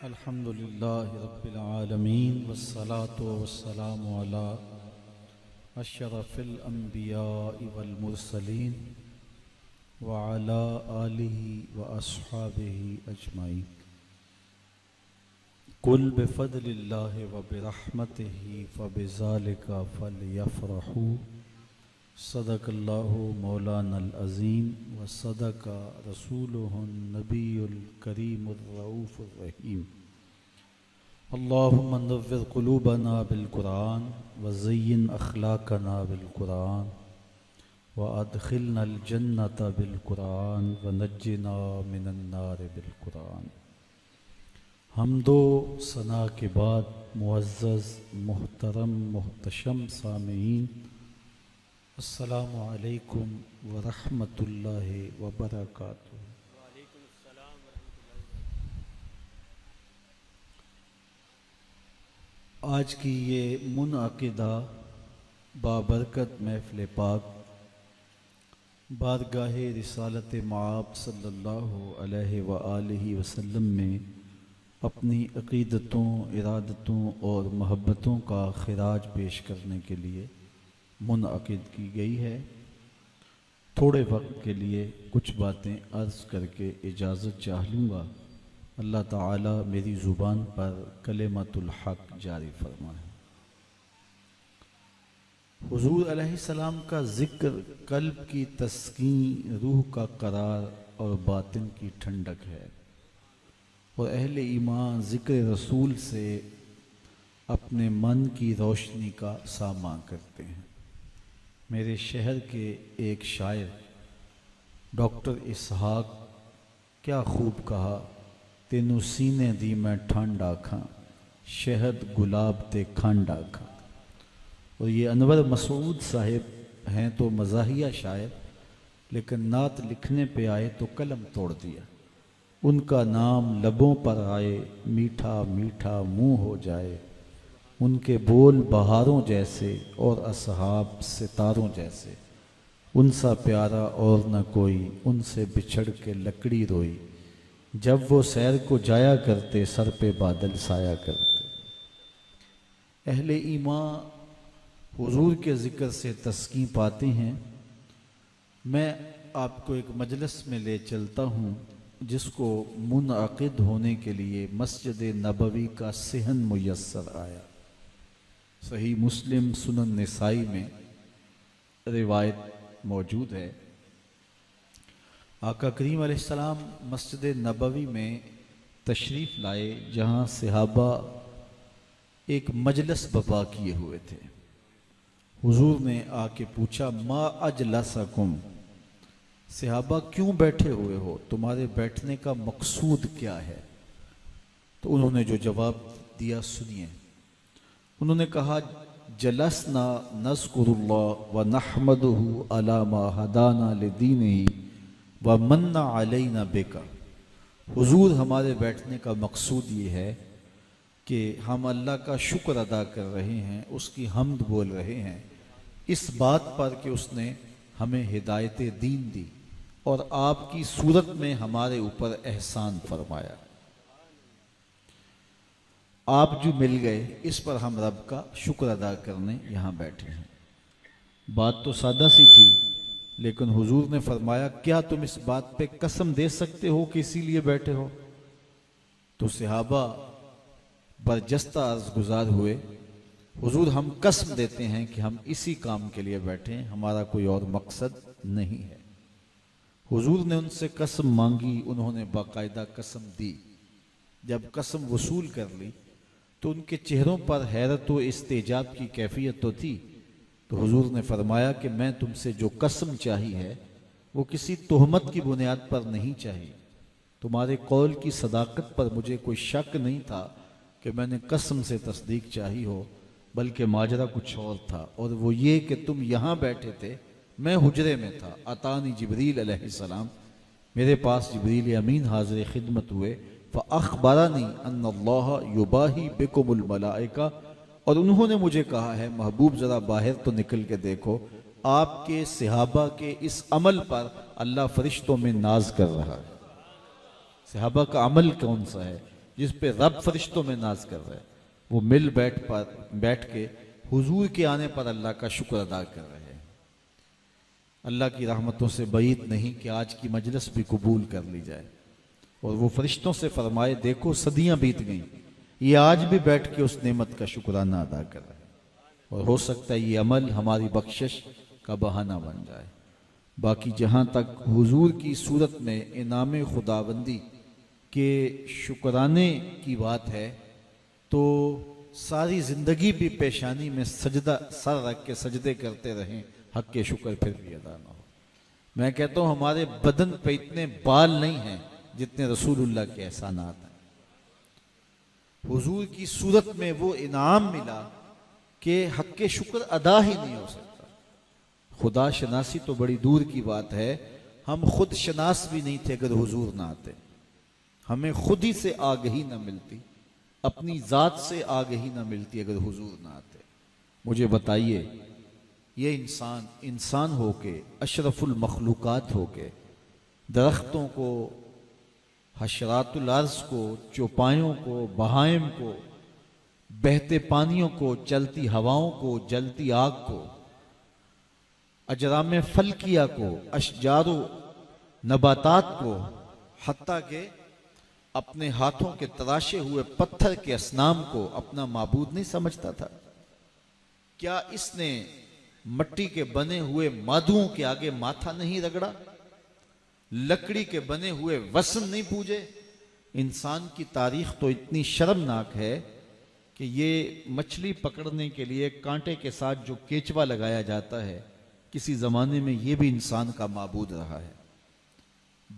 अल्हम्दुलिल्लाहि रब्बिल आलमीन वस्सलातु वस्सलामु अला अशरफिल अंबियाइ वल मुरसलीन व अला आलिहि व अस्हाबिहि अजमाइन। कुल बिफद्लिल्लाहि व बिरहमतिहि फबिज़ालिका फलयफ़रहू। सदक़ल्लाहु मौलानल अज़ीम व सदक़ रसूलुहुन नबियुल करीमुर रऊफ़ुर रहीम। अल्लाहुम्मा नव्विर क़ुलूबना बिल कुरान व ज़य्यिन अख़लाक़ना बिल कुरान व अदख़िलनल जन्नत बिल कुरान व नज्जिना मिनन नार बिल कुरान। हम्दो सना के बाद मुअज़्ज़ज़ मुहतरम मुहतशम सामीईन, अस्सलामु अलैकुम व रहमतुल्लाहि व बरकातुहू। आज की ये मुनअक़िदा बाबरकत महफ़िल पाक बारगाहे रिसालत माब सल्लल्लाहु अलैहि व आलिहि वसल्लम में अपनी अक़ीदतों, इरादतों और महब्बतों का खिराज पेश करने के लिए मुनअक़िद की गई है। थोड़े वक्त के लिए कुछ बातें अर्ज़ करके इजाज़त चाह लूँगा। अल्लाह ताला मेरी ज़ुबान पर कलिमतुल हक़ जारी फरमाए। हुज़ूर अलैहिस्सलाम का ज़िक्र क़ल्ब की तस्कीन, रूह का करार और बातिन की ठंडक है और अहले ईमान ज़िक्र रसूल से अपने मन की रोशनी का सामा करते हैं। मेरे शहर के एक शायर डॉक्टर इसहाक क्या खूब कहा, तेनू सीने दी मैं ठंड आखां, शहद गुलाब ते खंड आखां। और ये अनवर मसूद साहिब हैं तो मज़ाहिया शायर, लेकिन नात लिखने पे आए तो कलम तोड़ दिया। उनका नाम लबों पर आए, मीठा मीठा मुँह हो जाए, उनके बोल बहारों जैसे और असहाब सितारों जैसे। उनसा प्यारा और न कोई, उनसे बिछड़ के लकड़ी रोई, जब वो सैर को जाया करते सर पे बादल साया करते। अहले ईमान हुजूर के ज़िक्र से तस्कीन पाते हैं। मैं आपको एक मजलिस में ले चलता हूँ जिसको मुनअक़िद होने के लिए मस्जिद नबवी का सहन मुयस्सर आया। सही मुस्लिम सुनन निसाई में रिवायत मौजूद है। आका करीम अलैहिस्सलाम मस्जिद नबवी में तशरीफ़ लाए, जहाँ सहाबा एक मजलिस बपा किए हुए थे। हुजूर ने आके पूछा, मा अजलसकुम, सहाबा क्यों बैठे हुए हो, तुम्हारे बैठने का मकसूद क्या है? तो उन्होंने जो जवाब दिया सुनिए। उन्होंने कहा, जलसना नज़्कुरुल्लाह व नहमदुहु अला मा हदाना लिदीनिही व मन्ना अलैना बिका। हुजूर, हमारे बैठने का मकसूद ये है कि हम अल्लाह का शुक्र अदा कर रहे हैं, उसकी हम्द बोल रहे हैं इस बात पर कि उसने हमें हिदायत दीन दी और आपकी सूरत में हमारे ऊपर एहसान फरमाया। आप जो मिल गए, इस पर हम रब का शुक्र अदा करने यहाँ बैठे हैं। बात तो सादा सी थी, लेकिन हुजूर ने फरमाया, क्या तुम इस बात पे कसम दे सकते हो कि इसीलिए बैठे हो? तो सहाबा बरजस्ता अर्ज गुजार हुए, हुजूर हम कसम देते हैं कि हम इसी काम के लिए बैठे हैं, हमारा कोई और मकसद नहीं है। हुजूर ने उनसे कसम मांगी, उन्होंने बाकायदा कसम दी। जब कसम वसूल कर ली तो उनके चेहरों पर हैरत व इस्तेजाब की कैफियत तो थी। तो हुजूर ने फरमाया कि मैं तुमसे जो कसम चाहिए है वो किसी तोहमत की बुनियाद पर नहीं चाहिए। तुम्हारे कौल की सदाकत पर मुझे कोई शक नहीं था कि मैंने कसम से तस्दीक चाही हो, बल्कि माजरा कुछ और था, और वो ये कि तुम यहाँ बैठे थे, मैं हुजरे में था। अतानी जिब्रील अलैहिस्सलाम, मेरे पास जिब्रील अमीन हाज़िर खिदमत हुए। फ़अख़बरनी अन्नल्लाह युबाही बिकुमुल मलाइका, और उन्होंने मुझे कहा है, महबूब ज़रा बाहर तो निकल के देखो, आपके सहाबा के इस अमल पर अल्लाह फरिश्तों में नाज कर रहा है। सहाबा का अमल कौन सा है जिस पे रब फरिश्तों में नाज कर रहे हैं, वो मिल बैठ के हुजूर के आने पर अल्लाह का शुक्र अदा कर रहे हैं। अल्लाह की रहमतों से बईद नहीं कि आज की मजलिस भी कबूल कर ली जाए और वो फरिश्तों से फरमाए, देखो सदियां बीत गईं, ये आज भी बैठ के उस नेमत का शुक्राना अदा कर रहे हैं। और हो सकता है ये अमल हमारी बख्शिश का बहाना बन जाए। बाकी जहाँ तक हुजूर की सूरत में इनाम खुदाबंदी के शुक्राने की बात है, तो सारी ज़िंदगी भी पेशानी में सजदा सर रख के सजदे करते रहें, हक के शुक्र फिर भी अदा ना हो। मैं कहता हूँ हमारे बदन पे इतने बाल नहीं हैं जितने रसूलुल्लाह के एहसानात हैं। हुजूर की सूरत में वो इनाम मिला कि हक के शुक्र अदा ही नहीं हो सकता। खुदा शनासी तो बड़ी दूर की बात है, हम खुद शनास भी नहीं थे अगर हुजूर ना आते। हमें खुद ही से आगही ना मिलती, अपनी ज़ात से आगही ना मिलती अगर हुजूर ना आते। मुझे बताइए, ये इंसान होके, अशरफुल मखलूकात होके, दरख्तों को, हशरातुल अर्ज़ को, चौपायों को, बहाइम को, बहते पानियों को, चलती हवाओं को, जलती आग को, अजराम फलकिया को, अशजारो नबातात को, हत्ता के अपने हाथों के तराशे हुए पत्थर के असनाम को अपना माबूद नहीं समझता था? क्या इसने मट्टी के बने हुए माधुओं के आगे माथा नहीं रगड़ा? लकड़ी के बने हुए वसन नहीं पूजे? इंसान की तारीख तो इतनी शर्मनाक है कि ये मछली पकड़ने के लिए कांटे के साथ जो केचवा लगाया जाता है, किसी जमाने में ये भी इंसान का माबूद रहा है।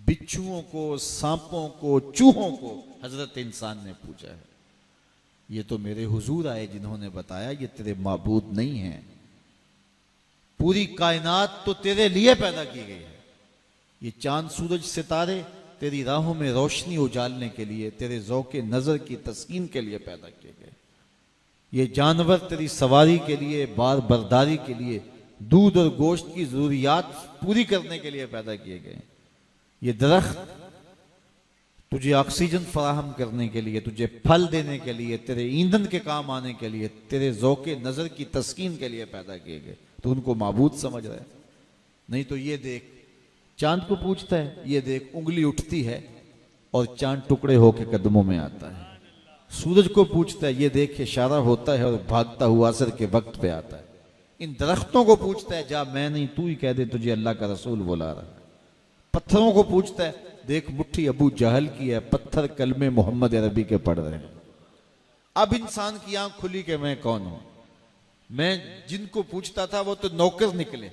बिच्छुओं को, सांपों को, चूहों को हजरत इंसान ने पूजा है। ये तो मेरे हुजूर आए जिन्होंने बताया ये तेरे माबूद नहीं है, पूरी कायनात तो तेरे लिए पैदा की गई है। ये चांद सूरज सितारे तेरी राहों में रोशनी उजालने के लिए, तेरे ज़ौक़े नज़र की तस्कीन के लिए पैदा किए गए। ये जानवर तेरी सवारी के लिए, बार बरदारी के लिए, दूध और गोश्त की जरूरियात पूरी करने के लिए पैदा किए गए। ये दरख्त तुझे ऑक्सीजन फराहम करने के लिए, तुझे फल देने के लिए, तेरे ईंधन के काम आने के लिए, तेरे ज़ौक़े नज़र की तस्कीन के लिए पैदा किए गए। तो उनको माबूद समझ रहे? नहीं तो ये देख, चांद को पूछता है, ये देख उंगली उठती है और चांद टुकड़े होकर कदमों में आता है। सूरज को पूछता है, ये देख इशारा होता है और भागता हुआ असर के वक्त पे आता है। इन दरख्तों को पूछता है, जा मैं नहीं तू ही कह दे तुझे अल्लाह का रसूल बुला रहा है। पत्थरों को पूछता है, देख मुट्ठी अबू जहल की है, पत्थर कलमे मोहम्मद अरबी के पढ़ रहे हैं। अब इंसान की आंख खुली कि मैं कौन हूं। मैं जिनको पूछता था वो तो नौकर निकले,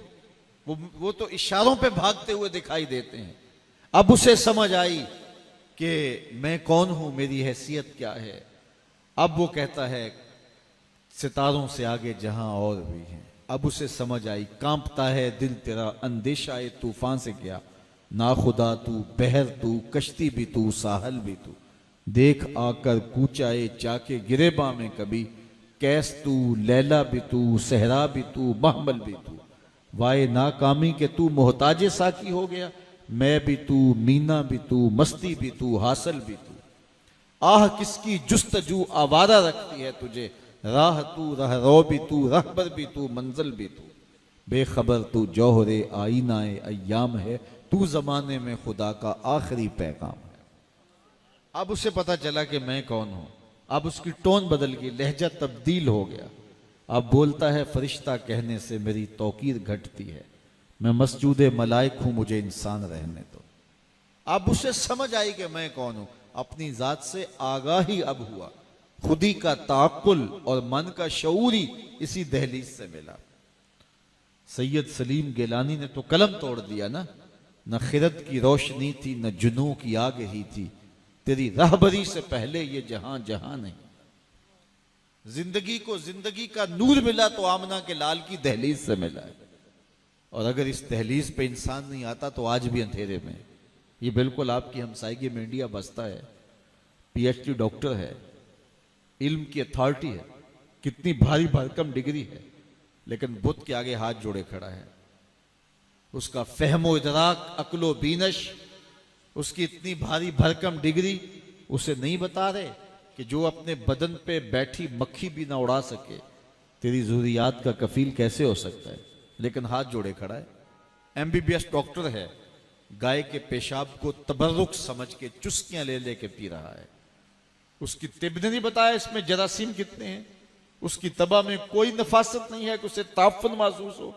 वो तो इशारों पे भागते हुए दिखाई देते हैं। अब उसे समझ आई कि मैं कौन हूं, मेरी हैसियत क्या है। अब वो कहता है सितारों से आगे जहां और भी हैं। अब उसे समझ आई, कांपता है दिल तेरा अंदेशा ए तूफान से क्या, ना खुदा तू, बहर तू, कश्ती भी तू, साहल भी तू, देख आकर कूचाए चाके गिरेबा में कभी, कैस तू, लैला भी तू, सहरा भी तू, महमल भी तू, वाए नाकामी के तू मोहताजे साकी हो गया, मैं भी तू, मीना भी तू, मस्ती भी तू, हासिल भी तू, आह किसकी जुस्तजू आवारा रखती है तुझे, राह तू, रहरो भी तू, रहबर भी तू, मंजिल भी तू, बेखबर तू, जौहरे आईनाए अय्याम है, तू जमाने में खुदा का आखिरी पैगाम है। अब उसे पता चला कि मैं कौन हूं। अब उसकी टोन बदल गई, लहजा तब्दील हो गया। अब बोलता है, फरिश्ता कहने से मेरी तौकीर घटती है, मैं मस्जूद मलाइक हूं, मुझे इंसान रहने दो। अब उसे समझ आई कि मैं कौन हूं। अपनी जात से आगाही अब हुआ, खुदी का ताकुल और मन का शऊरी इसी दहलीज से मिला। सैयद सलीम गिलानी ने तो कलम तोड़ दिया ना, न खिरत की रोशनी थी, न जुनू की आग ही थी, तेरी रहबरी से पहले ये जहां जहां नहीं। जिंदगी को जिंदगी का नूर मिला तो आमना के लाल की दहलीज से मिला है। और अगर इस दहलीज पे इंसान नहीं आता तो आज भी अंधेरे में। ये बिल्कुल आपकी हमसायगी में इंडिया बसता है, पीएचडी डॉक्टर है, इल्म की अथॉरिटी है, कितनी भारी भरकम डिग्री है, लेकिन बुत के आगे हाथ जोड़े खड़ा है। उसका फहमो इदराक, अक्लो बीनश, उसकी इतनी भारी भरकम डिग्री, उसे नहीं बता रहे कि जो अपने बदन पे बैठी मक्खी भी ना उड़ा सके, तेरी ज़रूरियात का कफील कैसे हो सकता है? लेकिन हाथ जोड़े खड़ा है, एमबीबीएस डॉक्टर है, गाय के पेशाब को तबर्रुक समझ के चुस्कियां ले लेके पी रहा है। उसकी तिब ने नहीं बताया इसमें जरासीम कितने हैं, उसकी तबा में कोई नफासत नहीं है कि उसे ताफुन महसूस हो।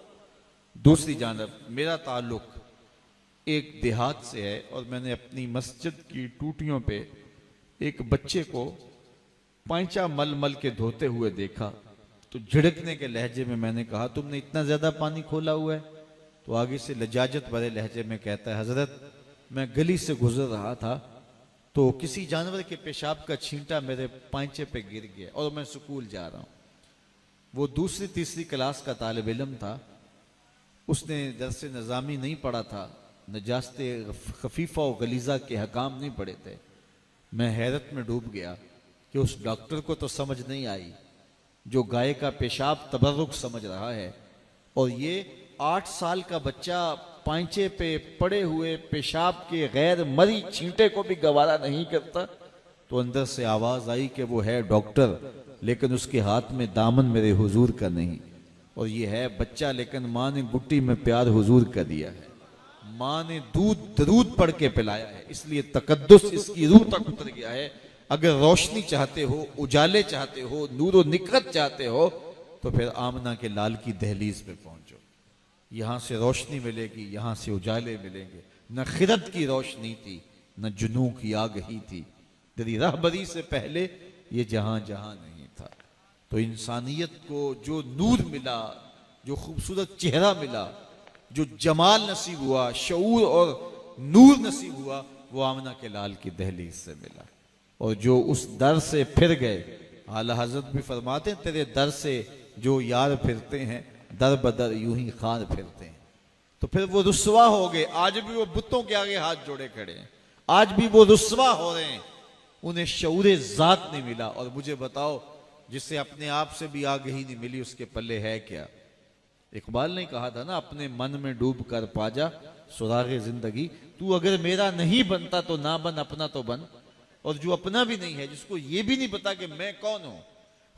दूसरी जानब मेरा ताल्लुक एक देहात से है और मैंने अपनी मस्जिद की टूटियों पे एक बच्चे को पैंचा मल मल के धोते हुए देखा, तो झिड़कने के लहजे में मैंने कहा, तुमने इतना ज्यादा पानी खोला हुआ है? तो आगे से लजाजत भरे लहजे में कहता है, हजरत मैं गली से गुजर रहा था तो किसी जानवर के पेशाब का छींटा मेरे पैंचे पे गिर गया और मैं स्कूल जा रहा हूं। वो दूसरी तीसरी क्लास का तालिब इल्म था, उसने दरसे निज़ामी नहीं पढ़ा था, नजास्ते खफीफा और गलीजा के हकाम नहीं पढ़े थे। मैं हैरत में डूब गया कि उस डॉक्टर को तो समझ नहीं आई जो गाय का पेशाब तबर्रुक समझ रहा है, और ये 8 साल का बच्चा पांचे पे पड़े हुए पेशाब के गैर मरी छींटे को भी गवारा नहीं करता। तो अंदर से आवाज आई कि वो है डॉक्टर, लेकिन उसके हाथ में दामन मेरे हुजूर का नहीं, और ये है बच्चा, लेकिन माँ ने गुट्टी में प्यार हुजूर का दिया है, माँ ने दूध दरूद पढ़ के पिलाया है, इसलिए तकद्दुस इसकी रूह तक उतर गया है। अगर रोशनी चाहते हो, उजाले चाहते हो, नूरो निकरत चाहते हो, तो फिर आमना के लाल की दहलीज पे पहुंचो। यहां से रोशनी मिलेगी, यहां से उजाले मिलेंगे। न खिरत की रोशनी थी, न जुनू की आग ही थी, तेरी रहबरी से पहले ये जहां जहां नहीं था। तो इंसानियत को जो नूर मिला, जो खूबसूरत चेहरा मिला, जो जमाल नसीब हुआ, शऊर और नूर नसीब हुआ, वो आमना के लाल की दहलीज से मिला। और जो उस दर से फिर गए, आला हजरत भी फरमाते हैं, तेरे दर से जो यार फिरते हैं, दर बदर यूं ही खान फिरते हैं। तो फिर वो रुस्वा हो गए। आज भी वो बुतों के आगे हाथ जोड़े खड़े हैं, आज भी वो रुस्वा हो रहे हैं, उन्हें शऊरे जात नहीं मिला। और मुझे बताओ, जिससे अपने आप से भी आगही नहीं मिली, उसके पल्ले है क्या? इकबाल ने कहा था ना, अपने मन में डूब कर पाजा सुरागे जिंदगी। तू अगर मेरा नहीं बनता तो ना बन, अपना तो बन। और जो अपना भी नहीं है, जिसको ये भी नहीं पता कि मैं कौन हूं,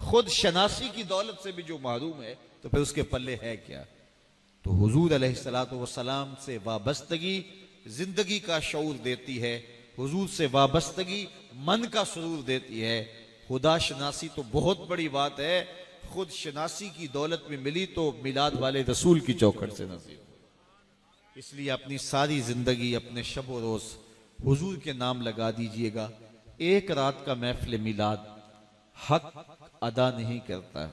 खुद शनासी की दौलत से भी जो महरूम है, तो फिर उसके पल्ले है क्या? तो हुजूर अलैहिस्सलातु वस्सलाम से वाबस्तगी जिंदगी का शऊर देती है, हुजूर से वाबस्तगी मन का सुरूर देती है। खुदा शनासी तो बहुत बड़ी बात है, खुद शनासी की दौलत में मिली तो मिलाद वाले रसूल की चौखट से नसीब। इसलिए अपनी सारी जिंदगी, अपने शब रोज हुजूर के नाम लगा दीजिएगा। एक रात का महफिल मिलाद हक अदा नहीं करता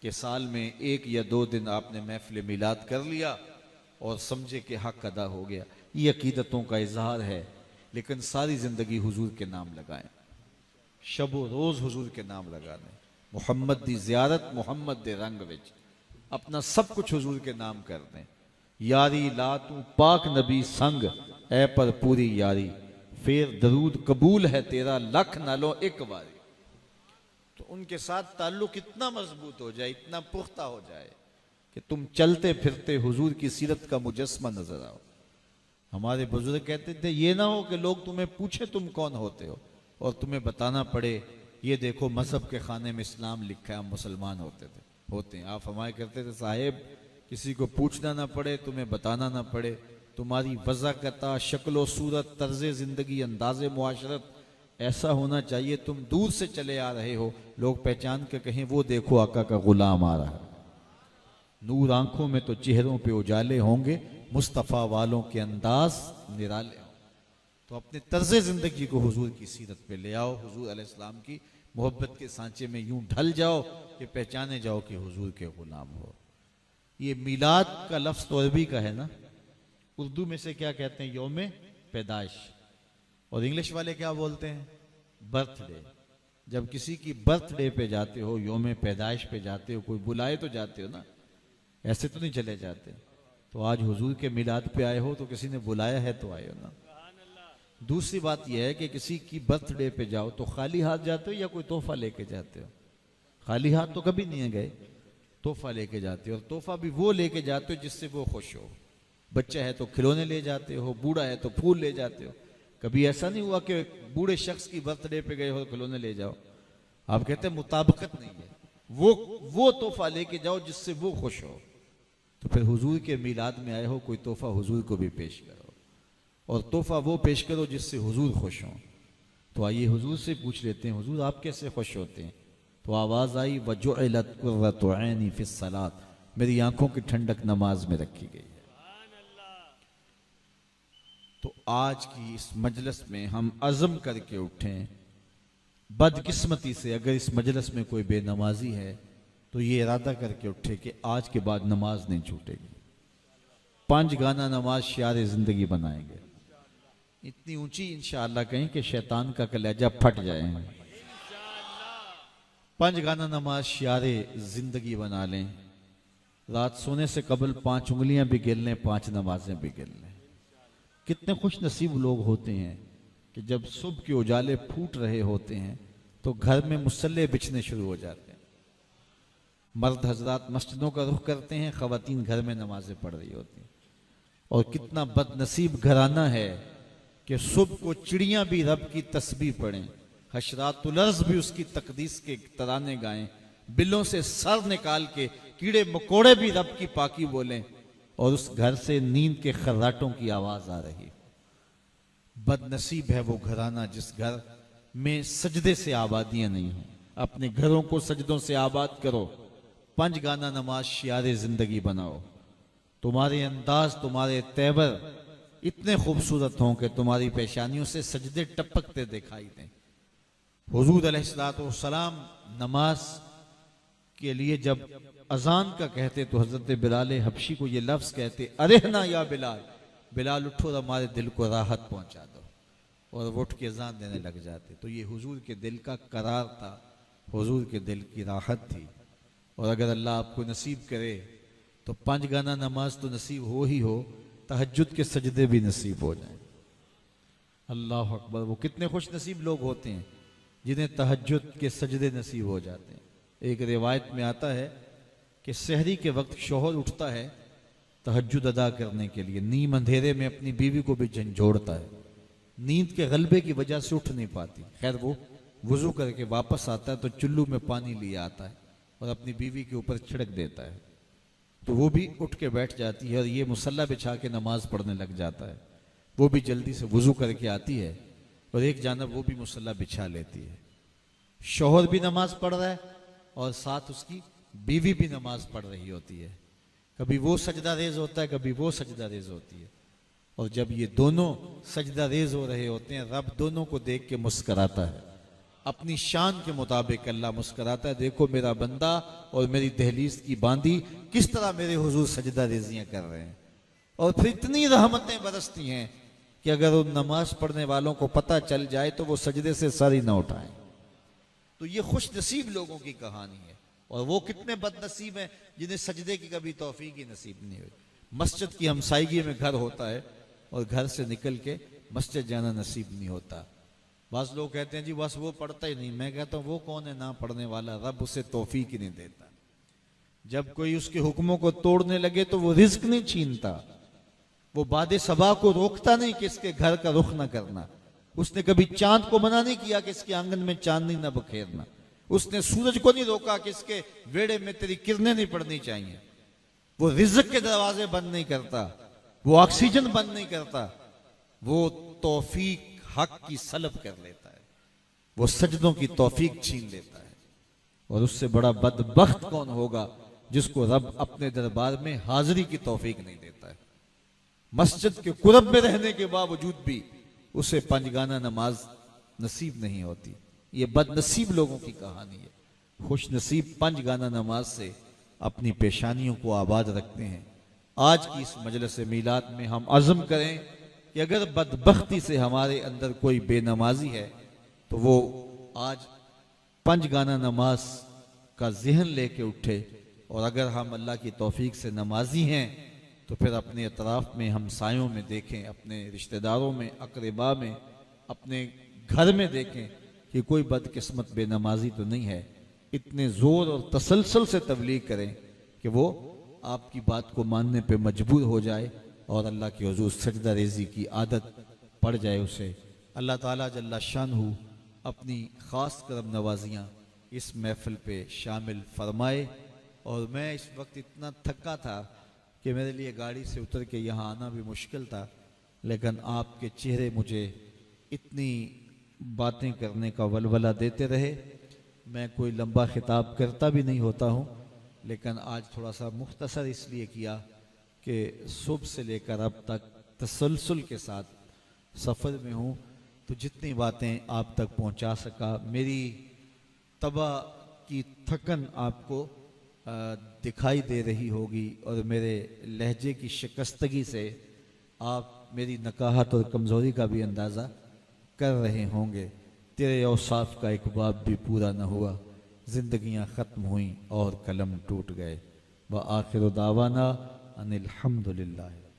कि साल में 1 या 2 दिन आपने महफिल मिलाद कर लिया और समझे कि हक अदा हो गया। ये अकीदतों का इजहार है, लेकिन सारी जिंदगी हुजूर के नाम लगाएं, शबो रोज हुजूर के नाम लगाने, मुहम्मद दी ज़ियारत, मुहम्मद दे रंग विच अपना सब कुछ हुजूर के नाम कर दें। यारी ला तू पाक नबी संग ए पर पूरी यारी, फिर दरूद कबूल है तेरा लख नालो एक बारी। तो उनके साथ ताल्लुक इतना मजबूत हो जाए, इतना पुख्ता हो जाए कि तुम चलते फिरते हुजूर की सीरत का मुजस्मा नजर आओ। हमारे बुजुर्ग कहते थे, ये ना हो कि लोग तुम्हें पूछे तुम कौन होते हो और तुम्हें बताना पड़े, ये देखो मजहब के खाने में इस्लाम लिखा है, हम मुसलमान होते हैं। आप हमारे करते थे, साहेब किसी को पूछना ना पड़े, तुम्हें बताना ना पड़े, तुम्हारी वज़ाकता, शक्लो सूरत, तर्ज जिंदगी, अंदाज मुआशरत ऐसा होना चाहिए, तुम दूर से चले आ रहे हो, लोग पहचान के कहें वो देखो आका का गुलाम आ रहा है। नूर आंखों में तो चेहरों पे उजाले होंगे, मुस्तफ़ा वालों के अंदाज निराले हों। तो अपने तर्ज जिंदगी को हुजूर की सीरत पे ले आओ, हुजूर अलैहिस्सलाम की मोहब्बत के सांचे में यूं ढल जाओ कि पहचाने जाओ कि हुजूर के गुलाम हो। ये मिलाद का लफ्ज तो अरबी का है ना, उर्दू में से क्या कहते हैं? यौम पैदाइश। और इंग्लिश वाले क्या बोलते हैं? बर्थडे। जब किसी की बर्थडे पे जाते हो, यौम पैदाइश पे जाते हो, कोई बुलाए तो जाते हो ना, ऐसे तो नहीं चले जाते। तो आज हुजूर के मिलाद पे आए हो तो किसी ने बुलाया है तो आए हो ना। दूसरी बात यह है कि किसी की बर्थडे पे जाओ तो खाली हाथ जाते हो या कोई तोहफा लेके जाते हो? खाली हाथ तो कभी नहीं गए, तोहफा लेके जाते हो। और तोहफा भी वो लेके जाते हो जिससे वो खुश हो। बच्चा है तो खिलौने ले जाते हो, बूढ़ा है तो फूल ले जाते हो। कभी ऐसा नहीं हुआ कि बूढ़े शख्स की बर्थडे पे गए हो खिलौने ले जाओ, आप कहते हैं मुताबिकत नहीं है, वो तोहफा लेके जाओ जिससे वो खुश हो। तो फिर हुजूर के मीलाद में आए हो, कोई तोहफा हुजूर को भी पेश करो, और तोहफा वो पेश करो जिससे हुजूर खुश हो। तो आइए हुजूर से पूछ लेते हैं, हुजूर आप कैसे खुश होते हैं? तो आवाज़ आई, वजुइलत कुर्रतु ऐनी फिस सलात, मेरी आंखों की ठंडक नमाज में रखी गई है। तो आज की इस मजलिस में हम अज़म करके उठें, बदकिस्मती से अगर इस मजलिस में कोई बेनमाजी है तो ये इरादा करके उठे कि आज के बाद नमाज नहीं छूटेगी। 5 गाना नमाज शियार ज़िंदगी बनाएंगे, इतनी ऊंची इंशाअल्लाह कहीं कि शैतान का कलेजा फट जाए। 5 गाना नमाज शियार ज़िंदगी बना लें, रात सोने से कबल 5 उंगलियां भी गिन लें, 5 नमाजें भी गिन लें। कितने खुश नसीब लोग होते हैं कि जब सुबह के उजाले फूट रहे होते हैं तो घर में मुसल्ले बिछने शुरू हो जाते हैं। मर्द हजरात मस्जिदों का रुख करते हैं, खवातीन घर में नमाजें पढ़ रही होती हैं। और कितना बदनसीब घराना है कि सुबह को चिड़ियां भी रब की तस्बीह पढ़ें, हशरातुल अर्ज़ भी उसकी तकदीस के तराने गाएं, बिलों से सर निकाल के कीड़े मकोड़े भी रब की पाकी बोलें, और उस घर से नींद के खर्राटों की आवाज आ रही। बदनसीब है वो घराना जिस घर में सजदे से आबादियां नहीं हो। अपने घरों को सजदों से आबाद करो, 5 गाना नमाज शियारे जिंदगी बनाओ। तुम्हारे अंदाज, तुम्हारे तेवर इतने खूबसूरत हों कि तुम्हारी पेशानियों से सजदे टपकते दिखाई दें। हुजूर अलैहिस्सलाम नमाज के लिए जब अजान का कहते तो हजरत बिलाल हबशी को ये लफ्ज कहते, अरेहना या बिलाल, बिलाल उठो और हमारे दिल को राहत पहुंचा दो, और वो उठ के अजान देने लग जाते। तो ये हुजूर के दिल का करार था, हुजूर के दिल की राहत थी। और अगर अल्लाह आपको नसीब करे तो 5 गाना नमाज तो नसीब हो ही हो, तहज्जुद के सजदे भी नसीब हो जाएं। अल्लाह अकबर, वो कितने खुश नसीब लोग होते हैं जिन्हें तहज्जुद के सजदे नसीब हो जाते हैं। एक रिवायत में आता है कि सहरी के वक्त शौहर उठता है तहज्जुद अदा करने के लिए, नीम अंधेरे में अपनी बीवी को भी झंझोड़ता है, नींद के गलबे की वजह से उठ नहीं पाती। खैर वो वुजू करके वापस आता है तो चुल्लू में पानी लिए आता है और अपनी बीवी के ऊपर छिड़क देता है, तो वो भी उठ के बैठ जाती है और ये मुसल्ला बिछा के नमाज पढ़ने लग जाता है। वो भी जल्दी से वुजू करके आती है और एक जानब वो भी मुसल्ला बिछा लेती है। शौहर भी नमाज पढ़ रहा है और साथ उसकी बीवी भी नमाज पढ़ रही होती है। कभी वो सजदा रेज होता है, कभी वो सजदा रेज होती है, और जब ये दोनों सजदा रेज हो रहे होते हैं, रब दोनों को देख के मुस्कराता है। अपनी शान के मुताबिक अल्लाह मुस्कराता है, देखो मेरा बंदा और मेरी दहलीज की बांदी किस तरह मेरे हुजूर सजदा रेजियां कर रहे हैं। और फिर इतनी रहमतें बरसती हैं कि अगर उन नमाज पढ़ने वालों को पता चल जाए तो वो सजदे से सर ही न उठाएं। तो ये खुश नसीब लोगों की कहानी है। और वो कितने बदनसीब हैं जिन्हें सजदे की कभी तौफीक ही नसीब नहीं हुई। मस्जिद की हमसायगी में घर होता है और घर से निकल के मस्जिद जाना नसीब नहीं होता। बस लोग कहते हैं जी बस वो पढ़ता ही नहीं। मैं कहता हूँ वो कौन है ना पढ़ने वाला, रब उसे तौफीक ही नहीं देता। जब कोई उसके हुक्मों को तोड़ने लगे तो वो रिज्क नहीं छीनता, वो बादे सबा को रोकता नहीं कि इसके घर का रुख ना करना। उसने कभी चांद को मना नहीं किया कि इसके आंगन में चांदनी ना बखेरना। उसने सूरज को नहीं रोका कि इसके वेड़े में तेरी किरणें नहीं पड़नी चाहिए। वो रिज्क के दरवाजे बंद नहीं करता, वो ऑक्सीजन बंद नहीं करता, वो तौफीक हक की सलब कर लेता है, वो सजदों की तौफीक छीन लेता है। और उससे बड़ा बदबख्त कौन होगा जिसको रब अपने दरबार में हाजिरी की तौफीक नहीं देता है। मस्जिद के कुरब में रहने के बावजूद भी उसे 5 गाना नमाज नसीब नहीं होती। ये बदनसीब लोगों की कहानी है। खुश नसीब 5 गाना नमाज से अपनी पेशानियों को आबाद रखते हैं। आज की इस मजलिस मीलाद में हम अज़म करें कि अगर बदबख्ती से हमारे अंदर कोई बेनमाजी है तो वो आज 5 गाना नमाज का जहन लेके उठे। और अगर हम अल्लाह की तौफीक से नमाजी हैं तो फिर अपने अतराफ में हमसायों में देखें, अपने रिश्तेदारों में, अकरबा में, अपने घर में देखें कि कोई बदकिस्मत बेनमाजी तो नहीं है। इतने जोर और तसलसल से तबलीग करें कि वो आपकी बात को मानने पे मजबूर हो जाए और अल्लाह के हुजूर सजदा रेजी की आदत पड़ जाए उसे, अल्लाह ताला जल्ला शानहू अपनी ख़ास करम नवाजियाँ इस महफ़िल पे शामिल फरमाए। और मैं इस वक्त इतना थका था कि मेरे लिए गाड़ी से उतर के यहाँ आना भी मुश्किल था, लेकिन आपके चेहरे मुझे इतनी बातें करने का वलवला देते रहे। मैं कोई लंबा खिताब करता भी नहीं होता हूँ, लेकिन आज थोड़ा सा मुख्तसर इसलिए किया कि सुबह से लेकर अब तक तसलसल के साथ सफ़र में हूँ, तो जितनी बातें आप तक पहुँचा सका, मेरी तबा की थकन आपको दिखाई दे रही होगी और मेरे लहजे की शिकस्तगी से आप मेरी नकाहत और कमज़ोरी का भी अंदाज़ा कर रहे होंगे। तेरे औसाफ का एक बाब भी पूरा न हुआ, ज़िंदगियाँ ख़त्म हुईं और कलम टूट गए। व आखिर दावाना अनिल हम्दुलिल्लाह।